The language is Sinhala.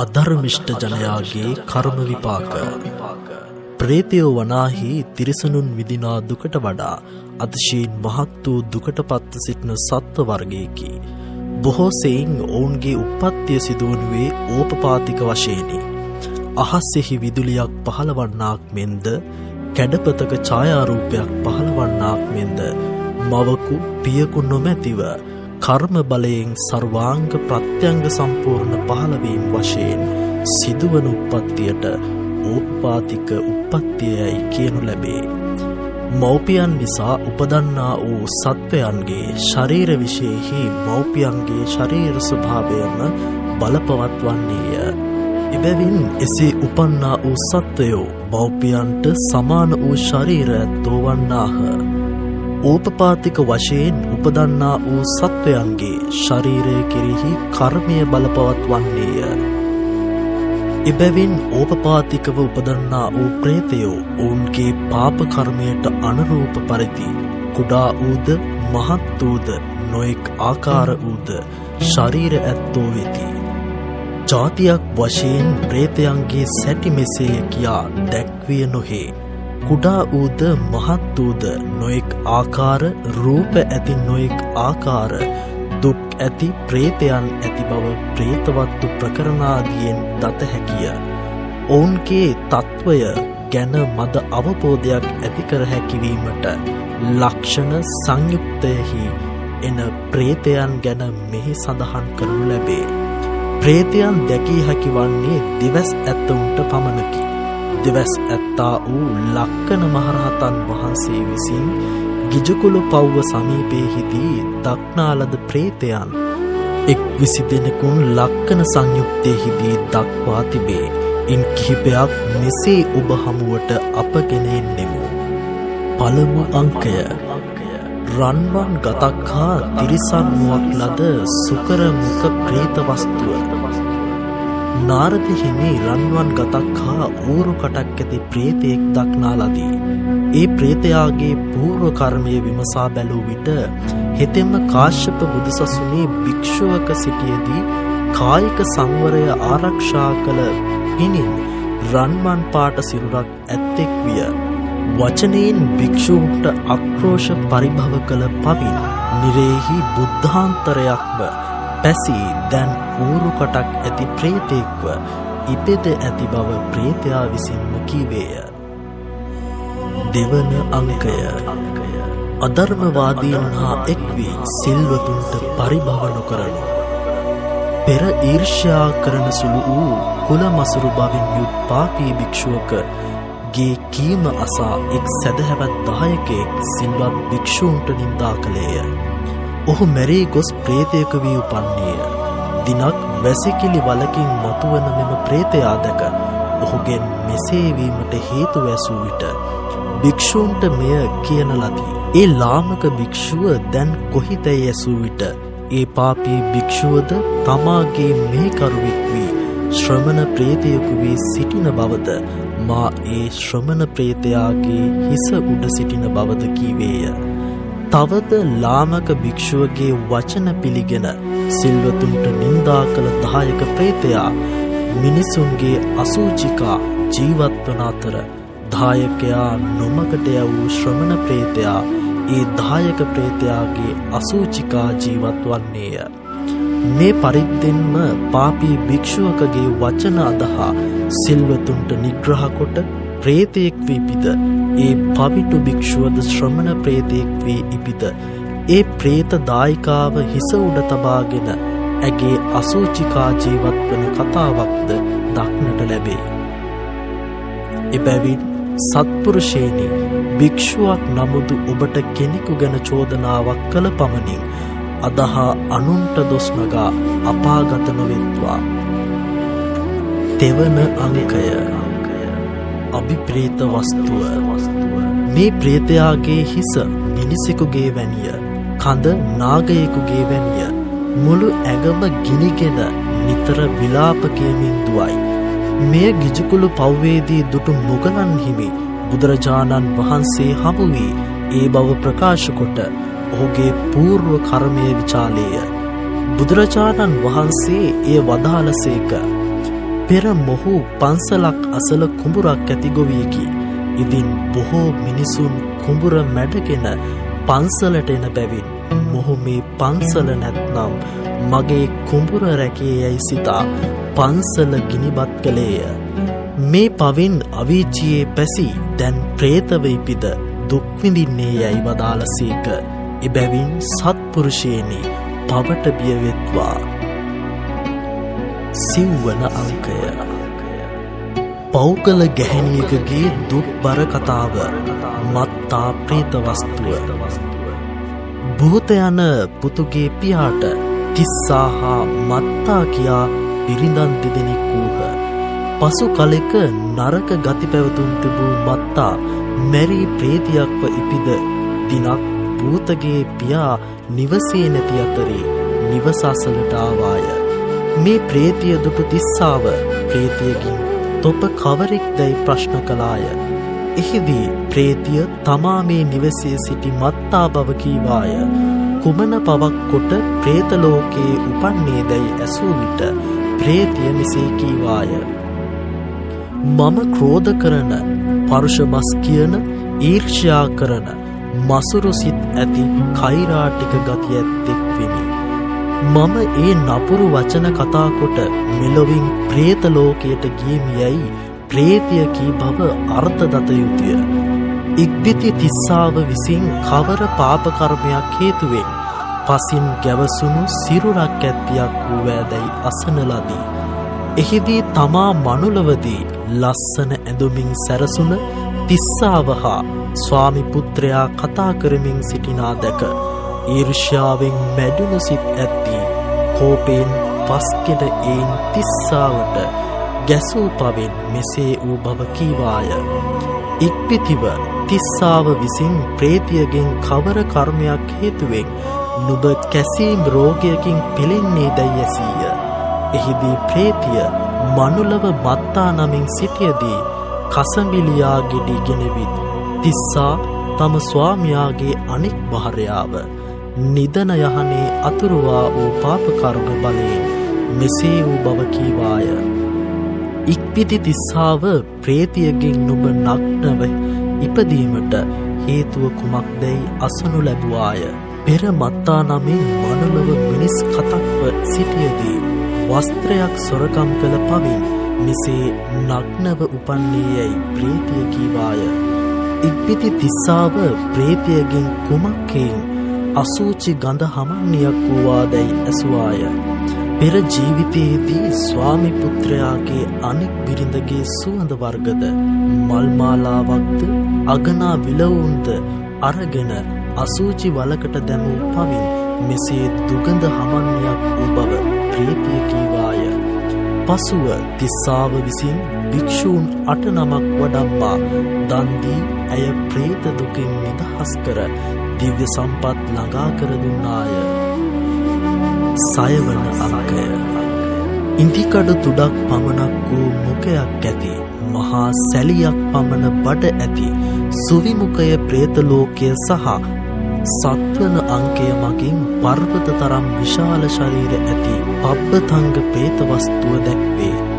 අධර්මිෂ්ඨ ජනයාගේ කර්ම විපාක. ප්‍රේතයෝ වනාහි තිරිසනුන් විඳිනා දුකට වඩා අතිශයින් මහත් වූ දුකට පත්ව සිටින සත්ව වර්ගයකි. බොහෝ සෙයින් ඔවුන්ගේ උප්පත්තිය සිදුවනුයේ ඕපපාතික වශයෙනි. අහස්සෙහි විදුලියක් පහළවන්නාක් මෙන්ද, කැඩපතක ඡායාරූපයක් පහළවන්නාක් මෙන්ද, මවකු පියකු නොමැතිව කර්ම බලයෙන් සර්වාංග ප්‍රත්‍යංග සම්පූර්ණ පහළවීම වශයෙන් සිදුවන උප්පත්තියට ඕපපාතික උප්පත්තියයි කියනු ලැබේ. මව්පියන් නිසා උපදන්නා වූ සත්වයන්ගේ ශරීර විශේෂෙහි මව්පියන්ගේ ශරීර ස්වභාවයම බලපවත්වන්නේය. එබැවින් එසේ උපන්නා වූ සත්වයෝ මව්පියන්ට සමාන වූ ශරීර ඇත්තෝ වන්නාහ. ඕපපාතික වශයෙන් උපදන්නා වූ සත්වයන්ගේ ශරීරය කෙරෙහි කර්මය බලපවත්වන්නේය. එබැවින් ඕපපාතිකව උපදන්නා වූ ප්‍රේතයෝ ඔවුන්ගේ පාප කර්මයට අනුරූප පරිදි කුඩා වූද මහත් වූද නොඑක් ආකාර වූද ශරීර ඇත්තෝ වෙති. ජාතියක් වශයෙන් ප්‍රේතයන්ගේ සැටි මෙසේය කියා දැක්විය නොහේ. කුඩා වූද මහත් වූද නොඑක් ආකාර රූප ඇති නොඑක් ආකාර දුක් ඇති ප්‍රේතයන් ඇති බව ප්‍රේතවත්තු ප්‍රකරණාදියෙන් දත හැකිය. ඔවුන්ගේ තත්වය ගැන මද අවබෝධයක් ඇති කර හැකිවීමට ලක්ෂණ සංයුක්තයෙහි එන ප්‍රේතයන් ගැන මෙහි සඳහන් කරනු ලැබේ. ප්‍රේතයන් දැකිය හැකි වන්නේ දිවස් ඇත්තවුන්ට පමණකි. දිවස් ඇත්තා වූ ලක්කන මහරහතන් වහන්සේ විසින් ගිජකුළු පව්ව සමීපයේදී දක්නා ලද ප්‍රේතයන් 21 දෙනෙකුන් ලක්කන සංයුක්තයේදී දක්වා තිබේ. ඉන් කිහිපයක් මෙසේ ඔබ හමුවට අපගෙන එන්නෙමු. පළමු අංකය රන්වන් ගතක් හා තිරිසන් මුවක් ලද සුකර මුඛ ප්‍රේත වස්තුව. නාරද හිමි රන්වන් ගතක් හා ඌරු කටක් ඇති ප්‍රේතයෙක් දක්නා ලදී. ඒ ප්‍රේතයාගේ పూర్ව කර්මය විමසා බැලූ විට හෙතෙම කාශ්‍යප බුදුසසුනේ භික්ෂුවක සිටියේදී කායික සංවරය ආරක්ෂා කළ පිණින් රන්වන් පාට සිරුරක් ඇත්තෙක් විය. වචනයෙන් භික්ෂුන්ට අක්‍රෝෂ පරිභව කළ පවින් නිරේහි බුද්ධාන්තරයක්ව පැසී දැන් ඌරු කටක් ඇති ප්‍රේතෙක්ව ඉපෙද ඇති බව ප්‍රේතයා විසින්ම කීවේය. දෙවන අංකය අධර්මවාදීන් හා එක් වී සිල්වතුන්ට පරිභව නොකරනු. පෙර ඊර්ෂ්‍යා කරන සුළු වූ කුලමසුරු බවින් යුත් පාපී භික්ෂුවක ගේ කීම අසා එක් සැදැහැවත් දායකයෙක් සිල්වත් භික්ෂූන්ට නින්දා කළේය. ඔහු මැරී ගොස් ප්‍රේතයක වී උපන්නේය. දිනක් වැසිකිලි වලකින් මතුවන මෙම ප්‍රේතයා දැක ඔහුගෙන් මෙසේ වීමට හේතු වැසූ විට භික්ෂූන්ට මෙය කියන ලදී. ඒ ලාමක භික්ෂුව දැන් කොහිතැයි ඇසූ විට ඒ පාපී භික්ෂුවද තමාගේ මෙහෙකරුවෙක් වී ශ්‍රමණ ප්‍රේතයෙකු වී සිටින බවද මා ඒ ශ්‍රමණ ප්‍රේතයාගේ හිස උඩ සිටින බවද කීවේය. තවද ලාමක භික්ෂුවගේ වචන පිළිගෙන සිල්වතුන්ට නින්දා කළ දායක ප්‍රේතයා මිනිසුන්ගේ අසූචිකා ජීවත්වන අතර දායකයා නොමකට යවූ ශ්‍රමණ ප්‍රේතයා ඒ දායක ප්‍රේතයාගේ අසූචිකා ජීවත් වන්නේය. මේ පරිද්දෙන්ම පාපී භික්ෂුවකගේ වචන අදහා සිල්වතුන්ට නිග්‍රහ කොට ප්‍රේතයෙක් වී ඉපිද ඒ පවිටු භික්ෂුවද ශ්‍රමණ ප්‍රේතයෙක් වී ඉපිද ඒ ප්‍රේත දායිකාව හිස උඩ තබාගෙන ඇගේ අසූචිකා ජීවත් වන කතාවක්ද දක්නට ලැබේ. එබැවින් සත්පුරුෂේනි, භික්ෂුවක් නමුදු ඔබට කෙනෙකු ගැන චෝදනාවක් කළ පමණින් අදහා අනුන්ට දොස් නගා අපාගත නොවෙත්වා. තෙවන අංකය අභිප්‍රේත වස්තුව. මේ ප්‍රේතයාගේ හිස මිනිසෙකුගේ වැනිය, කඳ නාගයෙකුගේ වැනිය, මුළු ඇඟම ගිනිගෙන නිතර විලාප කියමින් දුවයි. මෙය ගිජකුළු පව්වේදී දුටු මුගලන් හිමි බුදුරජාණන් වහන්සේ හමු වී ඒ බව ප්‍රකාශ කොට ඔහුගේ పూర్ව කර්මය විචාලේය. බුදුරජාණන් වහන්සේ එය වදාළසේක. පෙර මොහු පන්සලක් අසල කුඹුරක් ඇති ගොවියකි. ඉදින් බොහෝ මිනිසුන් කුඹුර මැඩගෙන පන්සලට එන බැවින් මොහු මේ පන්සල නැත්නම් මගේ කුඹුර රැකේ යැයි සිතා පන්සල ගිනිබත් කළේය. මේ පවින් අවීචියේ පැසි දැන් ප්‍රේතව ඉපිද දුක් විඳින්නේ යැයි වදාළසේක. එබැවින් සත්පුරුෂයනි පවට බිය වෙත්වා. සිව්වන අංකය. පෞකල ගැහැණියකගේ දුක්බර කතාව. මත්තා ප්‍රේත වස්තුව. භූත යන පුතුගේ පියාට තිස්සා හා මත්තා කියා බිරිඳන් දෙදෙනෙක් වූහ. පසු කලෙක නරක ගති පැවතුම් තිබූ මත්තා මැරී ප්‍රේතියක්ව ඉපිද දිනක් භූතගේ පියා නිවසේ නැති අතරේ නිවස අසලට ආවාය. මේ ප්‍රේතිය දුටු තිස්සාව ප්‍රේතියකින් තොප කවරෙක් දැයි ප්‍රශ්න කළාය. එහිදී ප්‍රේතිය තමා මේ නිවසේ සිටි මත්තා බව කීවාය. කුමන පවක් කොට ප්‍රේත ලෝකයේ උපන්නේ දැයි ඇසූ විට ප්‍රේතිය මෙසේ කීවාය. මම ක්‍රෝධ කරන, පරුෂ බස් කියන, ඊර්ෂ්‍යා කරන, මසුරු සිත් ඇති කෛරාටික ගති ඇත්තෙක් වෙමි. මම ඒ නපුරු වචන කතා කොට මෙලොවින් ප්‍රේත ලෝකයට ගියමි යයි ප්‍රේතිය කී බව අර්ථ දත යුතුය. ඉක්බිති තිස්සාව විසින් කවර පාප කර්මයක් හේතුවෙන් පසින් ගැවසුණු සිරුරක් ඇත්තියක් වූ වැදැයි අසන ලදී. එහිදී තමා මනුලවදී ලස්සන ඇඳුමින් සැරසුන තිස්සාව හා ස්වාමි පුත්‍රයා කතා කරමින් සිටිනා දැක ඊර්ෂ්‍යාවෙන් මැඩුණු සිත් ඇත්ති කෝපයෙන් පස්කෙට එයින් තිස්සාවට ගැසූ පවෙන් මෙසේ වූ බව කීවාය. ඉක්පිතිව තිස්සාව විසින් ප්‍රේතියගෙන් කවර කර්මයක් හේතුවෙන් නුඹ කැසීම් රෝගයකින් පෙළෙන්නේ දැයි ඇසීය. එහිදී ප්‍රේතිය මනුලව මත්තා නමින් සිටියදී කසඹිලියා ගෙඩි ගෙනවිත් තිස්සා තම ස්වාමියාගේ අනෙක් භාර්යාව නිදන යහනේ අතුරුවා වූ පාප කර්ම බලයෙන් මෙසේ වූ බව කීවාය. ඉක්පිති තිස්සාව ප්‍රේතියගෙන් නුඹ නග්නව ඉපදීමට හේතුව කුමක්දැයි අසනු ලැබුවාය. පෙර මත්තා නමින් මනුලව මිනිස් කතක්ව සිටියදී වස්ත්‍රයක් සොරකම් කළ පවින් මෙසේ නග්නව උපන්නේ යැයි ප්‍රේතිය කීවාය. ඉක්බිති තිස්සාව ප්‍රේතියගෙන් කුමක්කෙන් අසූචි ගඳ හමන්නියක් වූවාදැයි ඇසුවාය. පෙර ජීවිතයේදී ස්වාමි පුත්‍රයාගේ අනෙක් බිරිඳගේ සුවඳ වර්ගද මල්මාලාවක්ද අගනා විලවුන්ද අරගෙන අසූචි වලකට දැමූ පවින් මෙසේ දුගඳ හමන්නියක් වූ බව ප්‍රේතිය කීවාය. පසුව තිස්සාව විසින් භික්ෂූන් 8 නමක් වඩම්මා දන්දී ඇය ප්‍රේත දුකින් නිදහස් කර දිව්‍ය සම්පත් ළඟා කර දුන්නාය. 6 වන අංකය. ඉන්දිකඩ තුඩක් පමණක් වූ මුඛයක් ඇති මහා සැලියක් පමණ බඩ ඇති සුවිමුඛය ප්‍රේත ලෝකය සහ 7 වන අංකය මගින් පර්වත තරම් විශාල ශරීර ඇති පබ්බතංග ප්‍රේත වස්තුව දැක්වේ.